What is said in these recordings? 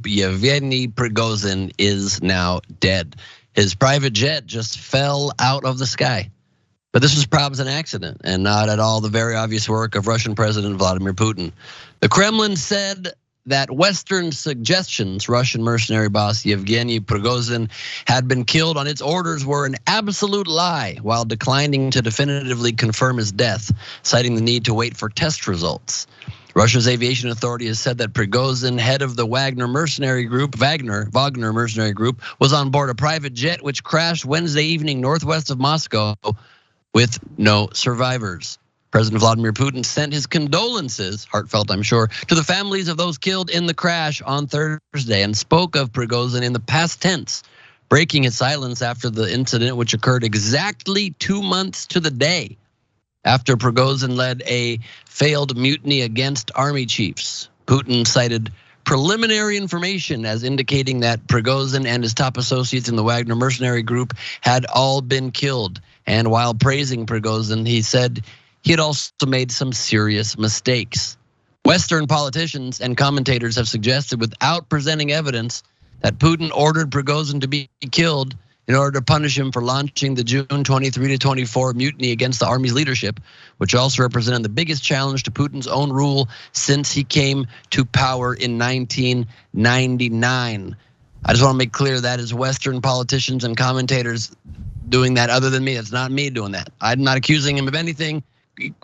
Yevgeny Prigozhin is now dead. His private jet just fell out of the sky. But this was probably an accident and not at all the very obvious work of Russian President Vladimir Putin. The Kremlin said that Western suggestions Russian mercenary boss Yevgeny Prigozhin had been killed on its orders were an absolute lie, while declining to definitively confirm his death, citing the need to wait for test results. Russia's aviation authority has said that Prigozhin, head of the Wagner mercenary group, Wagner mercenary group, was on board a private jet which crashed Wednesday evening northwest of Moscow with no survivors. President Vladimir Putin sent his condolences, heartfelt I'm sure, to the families of those killed in the crash on Thursday and spoke of Prigozhin in the past tense, breaking his silence after the incident, which occurred exactly 2 months to the day after Prigozhin led a failed mutiny against army chiefs. Putin cited preliminary information as indicating that Prigozhin and his top associates in the Wagner mercenary group had all been killed. And while praising Prigozhin, he said he had also made some serious mistakes. Western politicians and commentators have suggested, without presenting evidence, that Putin ordered Prigozhin to be killed in order to punish him for launching the June 23 to 24 mutiny against the army's leadership, which also represented the biggest challenge to Putin's own rule since he came to power in 1999. I just want to make clear that is Western politicians and commentators doing that other than me. It's not me doing that. I'm not accusing him of anything.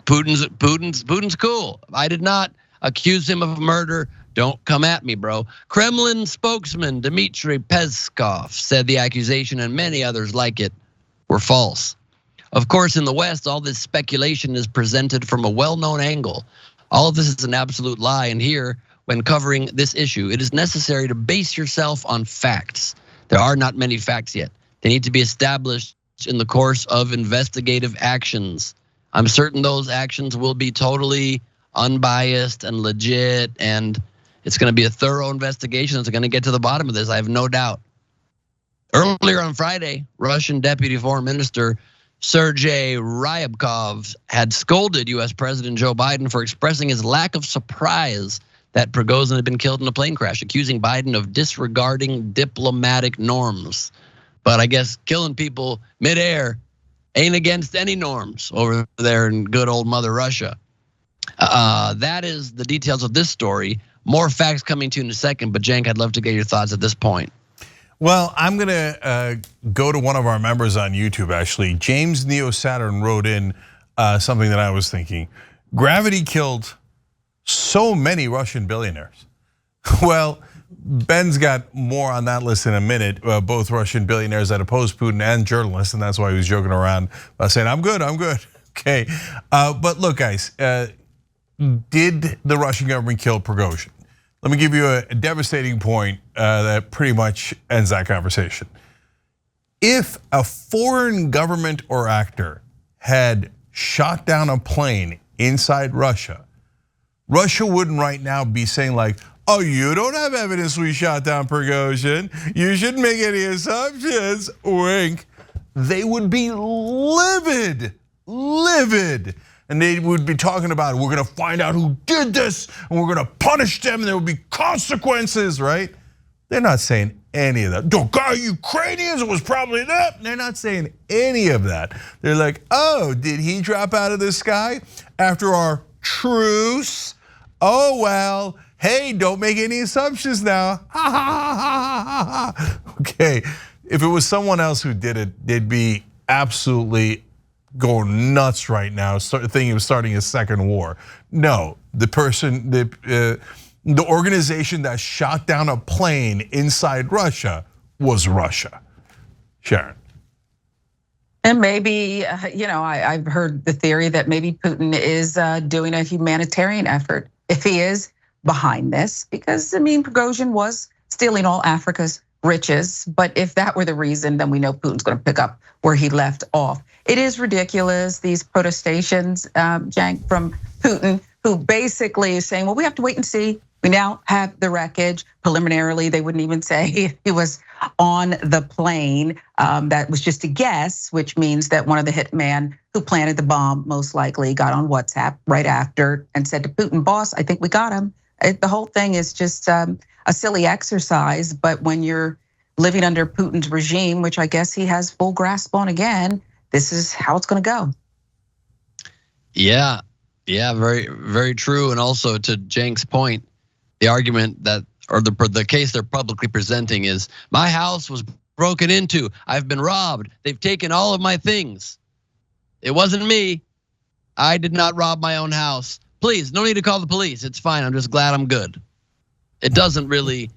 Putin's cool. I did not accuse him of murder. Don't come at me, bro. Kremlin spokesman Dmitry Peskov said the accusation and many others like it were false. Of course, in the West, all this speculation is presented from a well-known angle. All of this is an absolute lie, and here, when covering this issue, it is necessary to base yourself on facts. There are not many facts yet. They need to be established in the course of investigative actions. I'm certain those actions will be totally unbiased and legit, and it's going to be a thorough investigation. It's going to get to the bottom of this, I have no doubt. Earlier on Friday, Russian Deputy Foreign Minister Sergei Ryabkov had scolded US President Joe Biden for expressing his lack of surprise that Prigozhin had been killed in a plane crash, accusing Biden of disregarding diplomatic norms. But I guess killing people midair ain't against any norms over there in good old Mother Russia. That is the details of this story. More facts coming to you in a second, but Cenk, I'd love to get your thoughts at this point. Well, I'm gonna go to one of our members on YouTube, actually. James Neo Saturn wrote in something that I was thinking. Gravity killed so many Russian billionaires. Well, Ben's got more on that list in a minute, both Russian billionaires that oppose Putin and journalists, and that's why he was joking around by saying, I'm good. Okay, but look guys, did the Russian government kill Prigozhin? Let me give you a devastating point that pretty much ends that conversation. If a foreign government or actor had shot down a plane inside Russia, Russia wouldn't right now be saying like, oh, you don't have evidence we shot down Prigozhin. You shouldn't make any assumptions, wink. They would be livid. And they would be talking about, we're gonna find out who did this, and we're gonna punish them, and there will be consequences, right? They're not saying any of that. The guy Ukrainians was probably that. They're not saying any of that. They're like, oh, did he drop out of the sky after our truce? Oh, well, hey, don't make any assumptions now. Okay, if it was someone else who did it, they'd be absolutely going nuts right now, thinking of starting a second war. No, the person, the organization that shot down a plane inside Russia was Russia. Sharon. And maybe, I've heard the theory that maybe Putin is doing a humanitarian effort. If he is behind this, because Prigozhin was stealing all Africa's riches. But if that were the reason, then we know Putin's going to pick up where he left off. It is ridiculous, these protestations, Cenk, from Putin, who basically is saying, well, we have to wait and see. We now have the wreckage. Preliminarily, they wouldn't even say he was on the plane. That was just a guess, which means that one of the hitman who planted the bomb most likely got on WhatsApp right after and said to Putin, boss, I think we got him. The whole thing is just, a silly exercise, but when you're living under Putin's regime, which I guess he has full grasp on again, this is how it's gonna go. Yeah, very, very true. And also to Cenk's point, the argument that, or the case they're publicly presenting is, my house was broken into, I've been robbed, they've taken all of my things. It wasn't me, I did not rob my own house. Please, no need to call the police, it's fine, I'm just glad I'm good. It doesn't really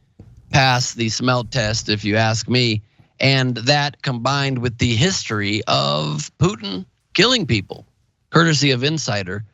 pass the smell test, if you ask me. And that combined with the history of Putin killing people, courtesy of Insider,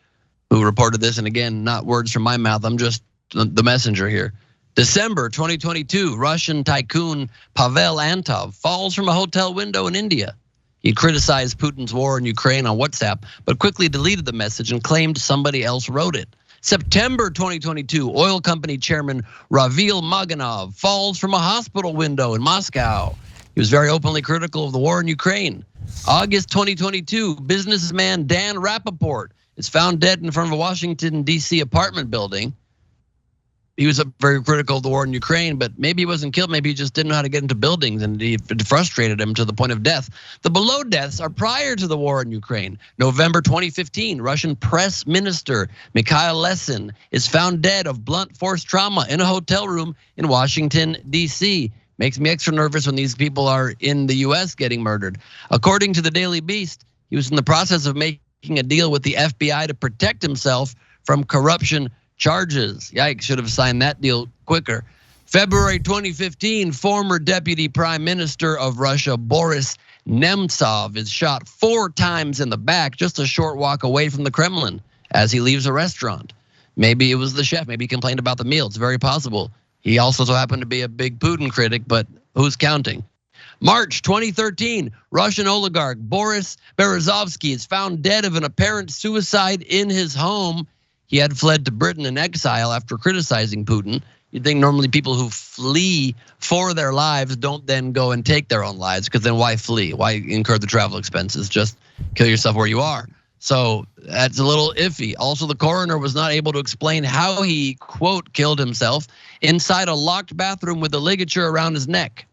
who reported this, and again, not words from my mouth, I'm just the messenger here. December 2022, Russian tycoon Pavel Antov falls from a hotel window in India. He criticized Putin's war in Ukraine on WhatsApp, but quickly deleted the message and claimed somebody else wrote it. September 2022, oil company chairman Ravil Maganov falls from a hospital window in Moscow. He was very openly critical of the war in Ukraine. August 2022, businessman Dan Rappaport is found dead in front of a Washington, D.C. apartment building. He was very critical of the war in Ukraine, but maybe he wasn't killed. Maybe he just didn't know how to get into buildings, and it frustrated him to the point of death. The below deaths are prior to the war in Ukraine. November 2015, Russian press minister Mikhail Lesin is found dead of blunt force trauma in a hotel room in Washington, D.C. Makes me extra nervous when these people are in the US getting murdered. According to the Daily Beast, he was in the process of making a deal with the FBI to protect himself from corruption charges. Yikes, should have signed that deal quicker. February 2015, former deputy prime minister of Russia, Boris Nemtsov, is shot 4 times in the back, just a short walk away from the Kremlin as he leaves a restaurant. Maybe it was the chef, maybe he complained about the meal, it's very possible. He also so happened to be a big Putin critic, but who's counting? March 2013, Russian oligarch Boris Berezovsky is found dead of an apparent suicide in his home. He had fled to Britain in exile after criticizing Putin. You'd think normally people who flee for their lives don't then go and take their own lives, because then why flee? Why incur the travel expenses? Just kill yourself where you are. So that's a little iffy. Also, the coroner was not able to explain how he, quote, killed himself inside a locked bathroom with a ligature around his neck.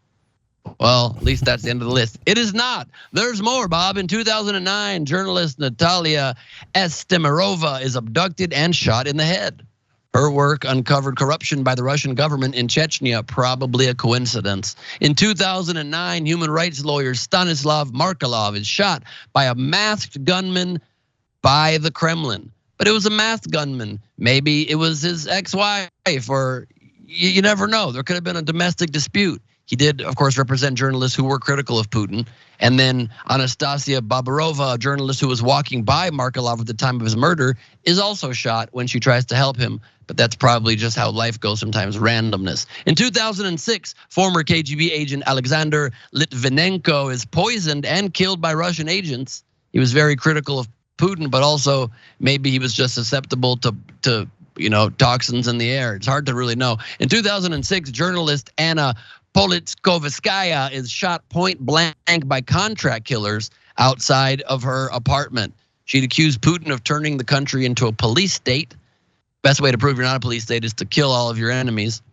Well, at least that's the end of the list. It is not. There's more, Bob. In 2009, journalist Natalia Estemirova is abducted and shot in the head. Her work uncovered corruption by the Russian government in Chechnya, probably a coincidence. In 2009, human rights lawyer Stanislav Markelov is shot by a masked gunman by the Kremlin. But it was a masked gunman. Maybe it was his ex-wife, or you never know. There could have been a domestic dispute. He did, of course, represent journalists who were critical of Putin. And then Anastasia Babarova, a journalist who was walking by Markelov at the time of his murder, is also shot when she tries to help him. But that's probably just how life goes sometimes, randomness. In 2006, former KGB agent Alexander Litvinenko is poisoned and killed by Russian agents. He was very critical of Putin, but also maybe he was just susceptible to toxins in the air. It's hard to really know. In 2006, journalist Anna Politkovskaya is shot point blank by contract killers outside of her apartment. She'd accused Putin of turning the country into a police state. Best way to prove you're not a police state is to kill all of your enemies.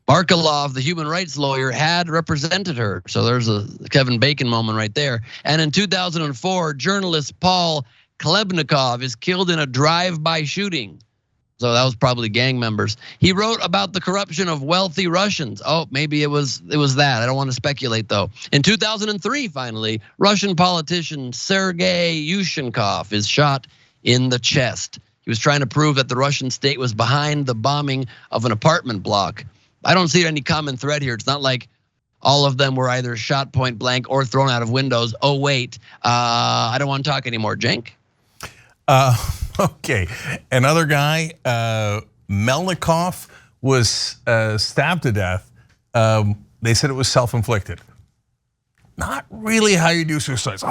Markelov, the human rights lawyer, had represented her. So there's a Kevin Bacon moment right there. And in 2004, journalist Paul Klebnikov is killed in a drive-by shooting. So that was probably gang members. He wrote about the corruption of wealthy Russians. Oh, maybe it was that. I don't want to speculate though. In 2003, finally, Russian politician Sergei Yushchenkov is shot in the chest. He was trying to prove that the Russian state was behind the bombing of an apartment block. I don't see any common thread here. It's not like all of them were either shot point blank or thrown out of windows. Oh wait, I don't want to talk anymore. Cenk? Okay, another guy, Melnikov, was stabbed to death. They said it was self-inflicted. Not really how you do suicide.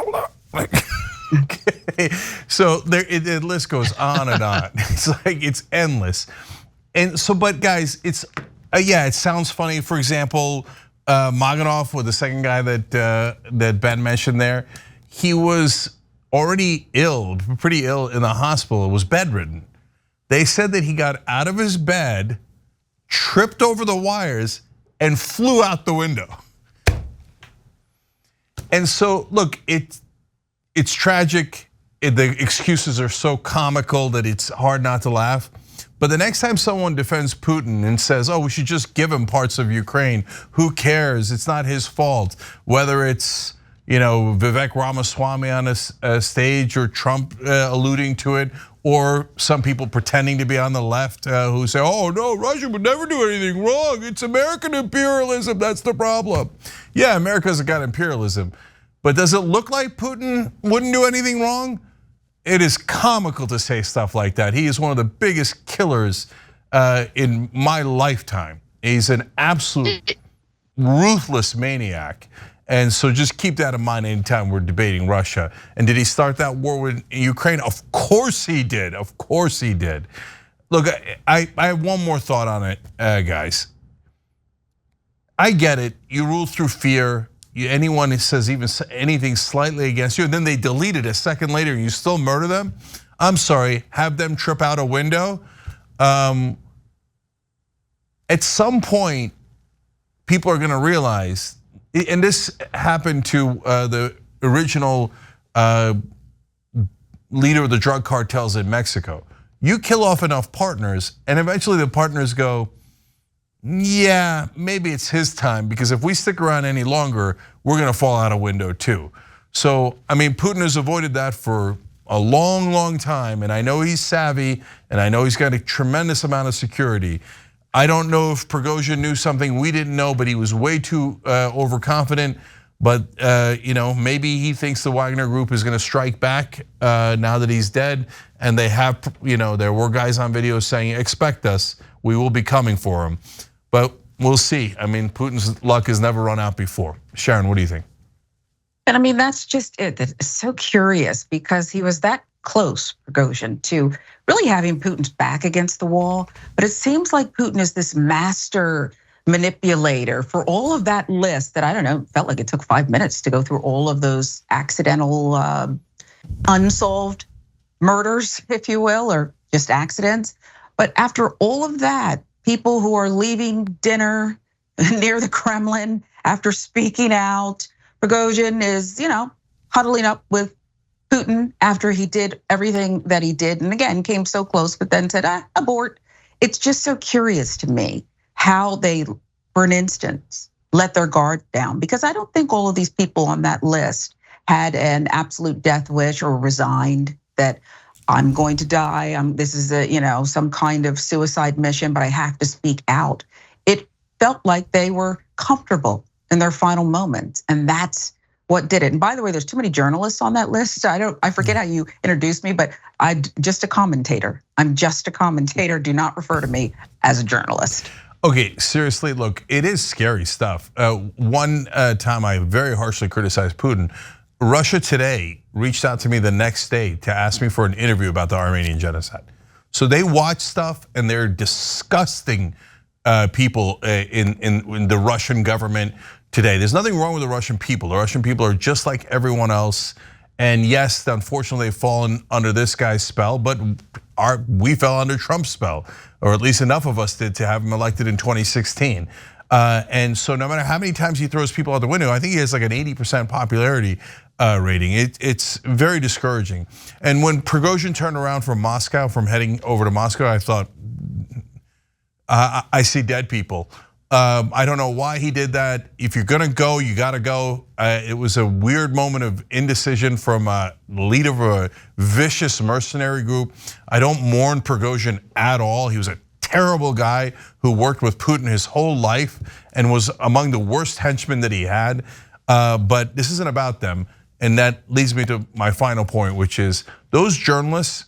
Okay. So the list goes on and on. It's endless. And so, but guys, it's it sounds funny. For example, Maganov, with the second guy that Ben mentioned there, he was already ill, pretty ill in the hospital, was bedridden. They said that he got out of his bed, tripped over the wires, and flew out the window. And so, look, it's tragic. The excuses are so comical that it's hard not to laugh. But the next time someone defends Putin and says, we should just give him parts of Ukraine, who cares? It's not his fault. Whether it's Vivek Ramaswamy on a stage, or Trump alluding to it, or some people pretending to be on the left who say, no, Russia would never do anything wrong. It's American imperialism, that's the problem. Yeah, America's got imperialism. But does it look like Putin wouldn't do anything wrong? It is comical to say stuff like that. He is one of the biggest killers in my lifetime. He's an absolute ruthless maniac. And so just keep that in mind anytime we're debating Russia. And did he start that war with Ukraine? Of course he did, of course he did. Look, I have one more thought on it, guys. I get it, you rule through fear. Anyone who says even anything slightly against you, and then they delete it a second later and you still murder them, I'm sorry, have them trip out a window. At some point, people are gonna realize, and this happened to the original leader of the drug cartels in Mexico. You kill off enough partners, and eventually the partners go, yeah, maybe it's his time, because if we stick around any longer, we're gonna fall out a window too. So, I mean, Putin has avoided that for a long, long time, and I know he's savvy, and I know he's got a tremendous amount of security. I don't know if Prigozhin knew something we didn't know, but he was way too overconfident. But maybe he thinks the Wagner group is gonna strike back now that he's dead, and they have, there were guys on video saying, expect us, we will be coming for him. But we'll see. I mean, Putin's luck has never run out before. Sharon, what do you think? And I mean, that's just it. It's so curious because he was that close, Prigozhin, to really having Putin's back against the wall. But it seems like Putin is this master manipulator for all of that list that, I don't know, felt like it took 5 minutes to go through all of those accidental, unsolved murders, if you will, or just accidents. But after all of that, people who are leaving dinner near the Kremlin after speaking out, Prigozhin is, huddling up with Putin after he did everything that he did, and again came so close, but then said, abort. It's just so curious to me how they, for an instance, let their guard down, because I don't think all of these people on that list had an absolute death wish or resigned that I'm going to die. This is some kind of suicide mission, but I have to speak out. It felt like they were comfortable in their final moments, and that's what did it. And by the way, there's too many journalists on that list. I forget how you introduced me, but I'm just a commentator. I'm just a commentator. Do not refer to me as a journalist. Okay, seriously, look, it is scary stuff. One time I very harshly criticized Putin. Russia Today reached out to me the next day to ask me for an interview about the Armenian genocide. So they watch stuff and they're disgusting people in the Russian government today. There's nothing wrong with the Russian people. The Russian people are just like everyone else. And yes, unfortunately, they've fallen under this guy's spell, but we fell under Trump's spell, or at least enough of us did to have him elected in 2016. And so no matter how many times he throws people out the window, I think he has like an 80% popularity rating. It's very discouraging. And when Prigozhin turned around from Moscow, from heading over to Moscow, I thought, I see dead people. I don't know why he did that. If you're gonna go, you gotta go. It was a weird moment of indecision from a leader of a vicious mercenary group. I don't mourn Prigozhin at all. He was a terrible guy who worked with Putin his whole life and was among the worst henchmen that he had. But this isn't about them. And that leads me to my final point, which is those journalists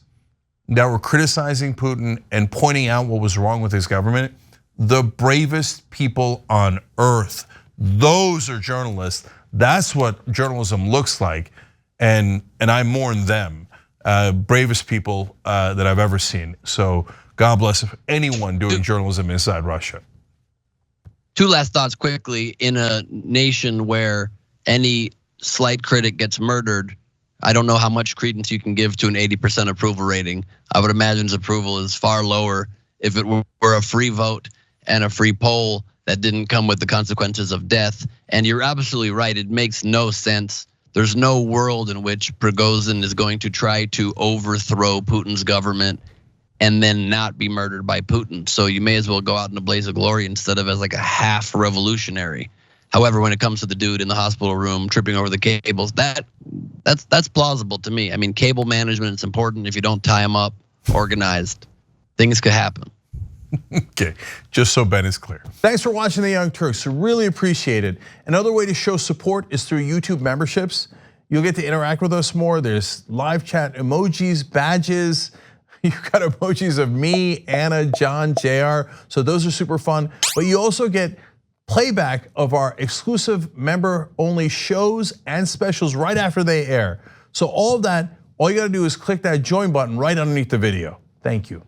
that were criticizing Putin and pointing out what was wrong with his government, the bravest people on earth. Those are journalists. That's what journalism looks like. And I mourn them, bravest people that I've ever seen. So God bless anyone doing journalism inside Russia. Two last thoughts quickly. In a nation where any slight critic gets murdered, I don't know how much credence you can give to an 80% approval rating. I would imagine his approval is far lower if it were a free vote. and a free poll that didn't come with the consequences of death. And you're absolutely right, it makes no sense. There's no world in which Prigozhin is going to try to overthrow Putin's government and then not be murdered by Putin. So you may as well go out in a blaze of glory instead of as like a half revolutionary. However, when it comes to the dude in the hospital room tripping over the cables, that's plausible to me. I mean, cable management is important. If you don't tie them up, organized, things could happen. Okay, just so Ben is clear. Thanks for watching The Young Turks, really appreciate it. Another way to show support is through YouTube memberships. You'll get to interact with us more. There's live chat emojis, badges. You've got emojis of me, Anna, John, JR. So those are super fun. But you also get playback of our exclusive member-only shows and specials right after they air. So all of that, all you gotta do is click that join button right underneath the video. Thank you.